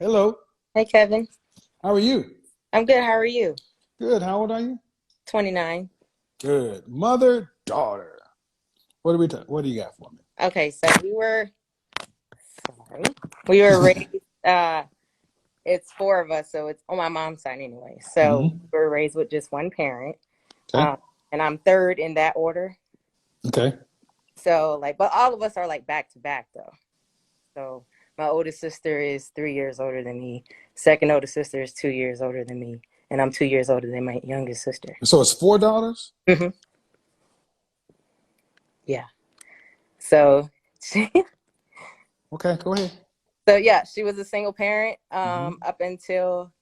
Hello. Hey Kevin, How are you? I'm good. How are you? Good. How old are you? 29. Good. Mother, daughter. What do you got for me? Okay, so sorry, we were raised. It's four of us, so it's on my mom's side anyway. So Hmm. we were raised with just one parent, Okay. um, and I'm third in that order. Okay. So but all of us are like back to back though. So my oldest sister is 3 years older than me. Second oldest sister is 2 years older than me, and I'm 2 years older than my youngest sister. So it's four daughters? Hmm. Yeah. So Okay, go ahead. So yeah, she was a single parent Hmm. up until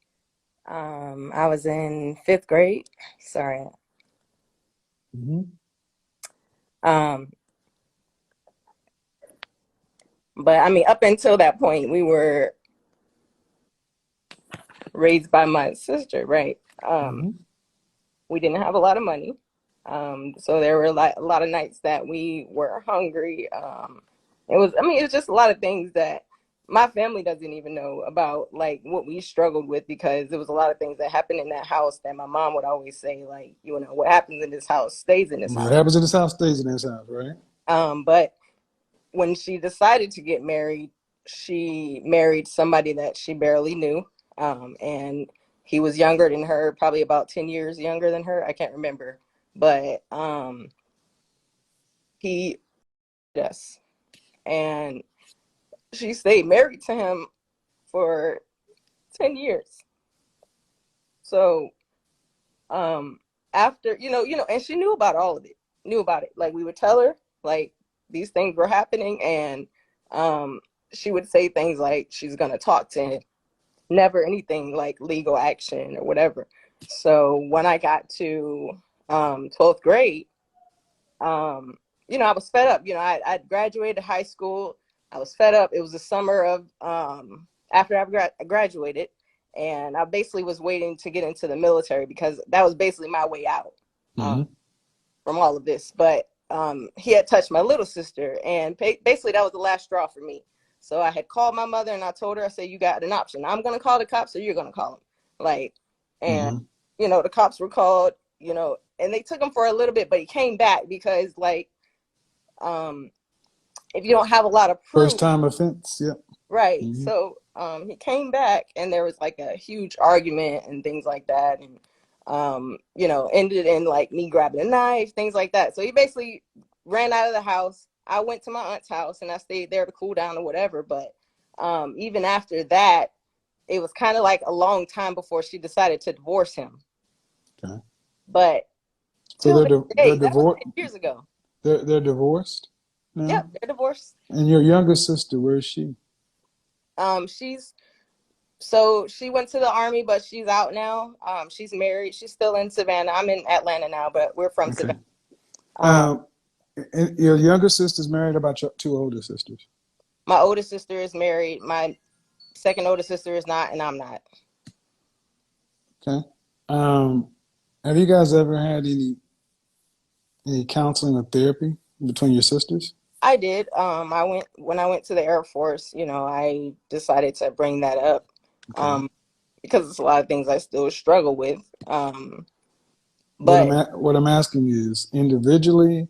I was in fifth grade. Sorry. Hmm. Um, but I mean, up until that point, we were raised by my sister, right? Hmm. We didn't have a lot of money. So there were like a lot of nights that we were hungry. It was just a lot of things that my family doesn't even know about, like what we struggled with, because there was a lot of things that happened in that house that my mom would always say, like, what happens in this house stays in this What house. happens in this house stays in this house, right? But when she decided to get married, she married somebody that she barely knew. And he was younger than her, probably about 10 years younger than her. I can't remember. But he, yes. And she stayed married to him for 10 years. So um, after, and she knew about all of it, knew about it. Like we would tell her, like, these things were happening. And um, she would say things like she's going to talk to him, never anything like legal action or whatever. So when I got to 12th grade, um, I was fed up. I graduated high school. I was fed up. It was the summer of after I graduated, and I basically was waiting to get into the military because that was basically my way out um, Hmm. from all of this. But he had touched my little sister, and basically that was the last straw for me. So I had called my mother and I told her, I said, you got an option. I'm going to call the cops or you're going to call them. Like, and, Hmm. the cops were called, and they took him for a little bit, but he came back because, like, um, if you don't have a lot of First proof, time offense. Yep. right? Hmm. So he came back and there was like a huge argument and things like that. And, ended in like me grabbing a knife, things like that. So he basically ran out of the house. I went to my aunt's house and I stayed there to cool down or whatever. But even after that, it was kind of like a long time before she decided to divorce him. Okay. But So till they're this di- they're day, that was divorced. 10 years ago. They're divorced Yep, now. they're divorced. And your younger sister, where is she? She's So she went to the army, but she's out now. She's married. She's still in Savannah. I'm in Atlanta now, but we're from Okay. Savannah. Um, Um, and your younger sister's married about your two older sisters. my oldest sister is married. My second oldest sister is not, and I'm not. Okay. Um, have you guys ever had any counseling or therapy between your sisters? I did. I went when I went to the Air Force. I decided to bring that up Okay. um, because it's a lot of things I still struggle with. What But what I'm asking is individually,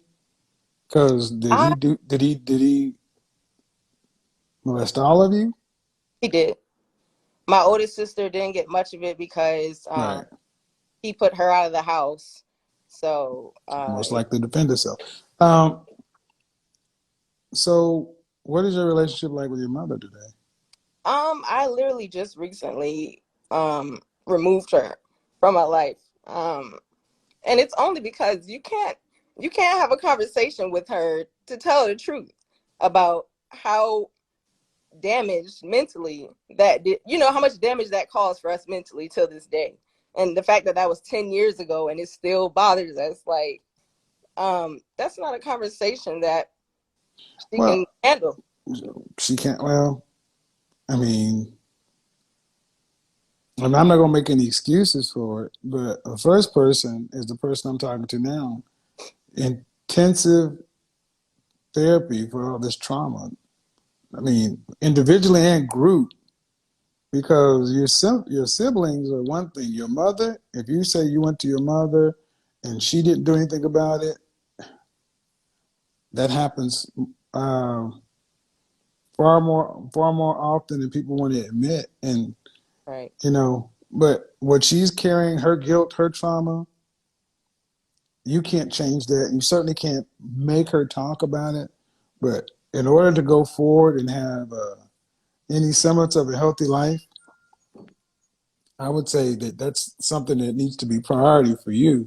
because I did he molest all of you? he did. My oldest sister didn't get much of it because Right. he put her out of the house. So Most likely to defend herself. Um, so what is your relationship like with your mother today? I literally just recently removed her from my life. And it's only because you can't have a conversation with her to tell the truth about how damaged mentally how much damage that caused for us mentally till this day. And the fact that that was 10 years ago and it still bothers us, like, that's not a conversation that she can Well, handle. she can't. Well, I mean, and I'm not gonna make any excuses for it, but the first person is the person I'm talking to now. Intensive therapy for all this trauma. I mean, individually and group. because your siblings are one thing. Your mother, if you say you went to your mother and she didn't do anything about it, that happens um, far more often than people want to admit. And Right. but what she's carrying, her guilt, her trauma, you can't change that. You certainly can't make her talk about it. But in order to go forward and have any semblance of a healthy life, I would say that that's something that needs to be priority for you.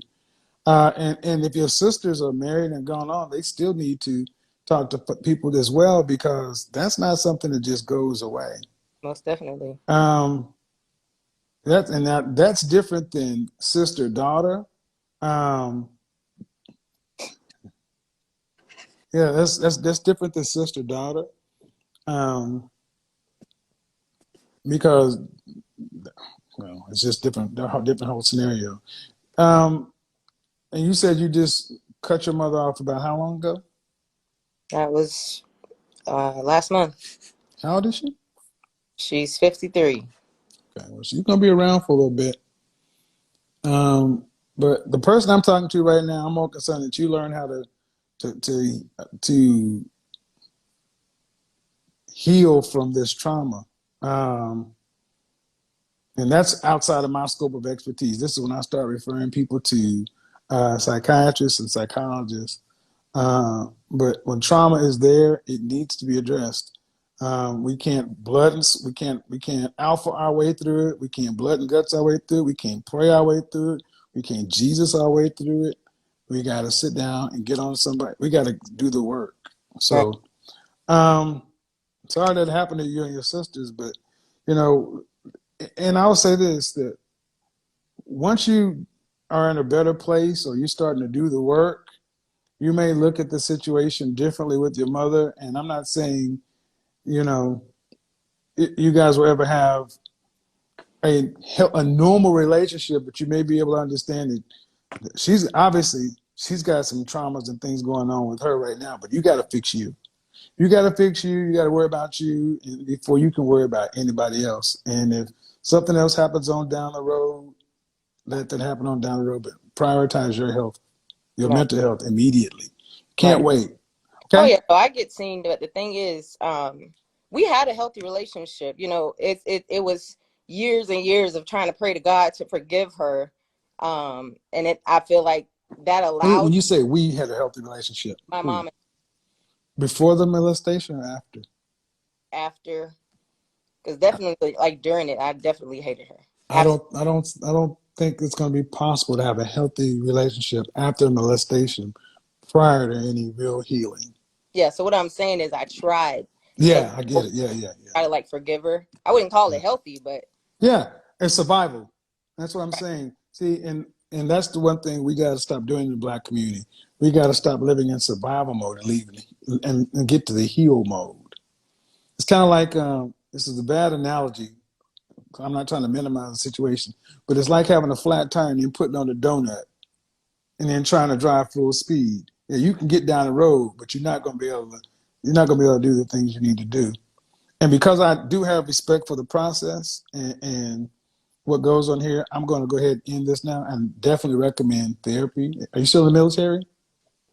And if your sisters are married and gone on, they still need to talk to people as well, because that's not something that just goes away. Most definitely. Um, that's different than sister daughter. Um, yeah, that's different than sister daughter. Um, because well, it's just different, different whole scenario. Um, and you said you just cut your mother off about how long ago? That was last month. How old is she? She's 53. Okay, well, she's gonna be around for a little bit. Um, but the person I'm talking to right now, I'm more concerned that you learn how to heal from this trauma. Um, and that's outside of my scope of expertise. This is when I start referring people to psychiatrists and psychologists. But when trauma is there, it needs to be addressed. We can't we can't alpha our way through it. We can't blood and guts our way through it. We can't pray our way through it. We can't Jesus our way through it. We got to sit down and get on somebody. We got to do the work. Right. So, sorry that happened to you and your sisters, but you know, and I'll say this, that once you are in a better place or you're starting to do the work, you may look at the situation differently with your mother. And I'm not saying, you know, you guys will ever have a normal relationship, but you may be able to understand that she's got some traumas and things going on with her right now, but you got to fix you. You got to fix you. You got to worry about you before you can worry about anybody else. And if something else happens on down the road, let that happen on down the road, but prioritize your health, your Right. mental health immediately. Can't Right. wait. Oh Okay? yeah, so I get seen, but the thing is, we had a healthy relationship. It was years and years of trying to pray to God to forgive her, and I feel like that When allowed you say we had a healthy relationship, my who? mom Before the molestation or after? after, because definitely like during it, I definitely hated her. I Absolutely. don't I don't I don't think it's going to be possible to have a healthy relationship after molestation prior to any real healing. Yeah. So what I'm saying is, I tried to Yeah, I get it. Yeah, yeah, yeah. try to like forgive her. I wouldn't call Yeah. it healthy, but Yeah, it's survival. That's what I'm saying. See, and that's the one thing we got to stop doing in the Black community. We got to stop living in survival mode and leave and get to the heal mode. It's kind of like this is a bad analogy. I'm not trying to minimize the situation, but it's like having a flat tire and then putting on a donut and then trying to drive full speed. Yeah, you can get down the road, but you're not going to be able to do the things you need to do. And because I do have respect for the process and what goes on here, I'm going to go ahead and end this now and definitely recommend therapy. Are you still in the military?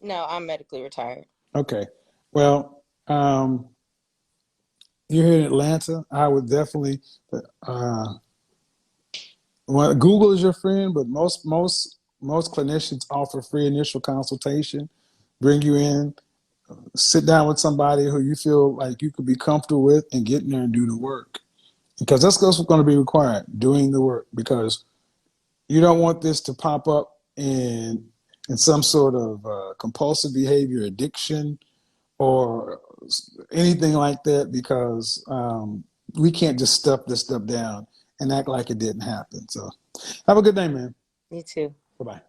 no, I'm medically retired. Okay. Well, you're here in Atlanta. I would definitely, uh, well, Google is your friend, but most clinicians offer free initial consultation. Bring you in, sit down with somebody who you feel like you could be comfortable with, and get in there and do the work. Because that's what's going to be required, doing the work. Because you don't want this to pop up in some sort of compulsive behavior, addiction, or anything like that. Because we can't just stuff this stuff down and act like it didn't happen. So, have a good day, man. Me too. Bye bye.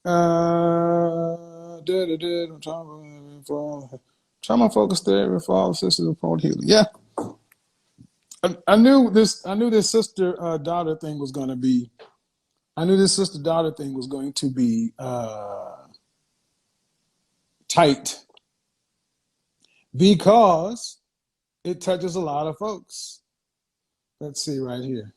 I'm trauma focused therapy for all sisters of Paul Healy. Yeah, I knew this. I knew this sister daughter thing was going to be. I knew this sister daughter thing was going to be tight because it touches a lot of folks. Let's see right here.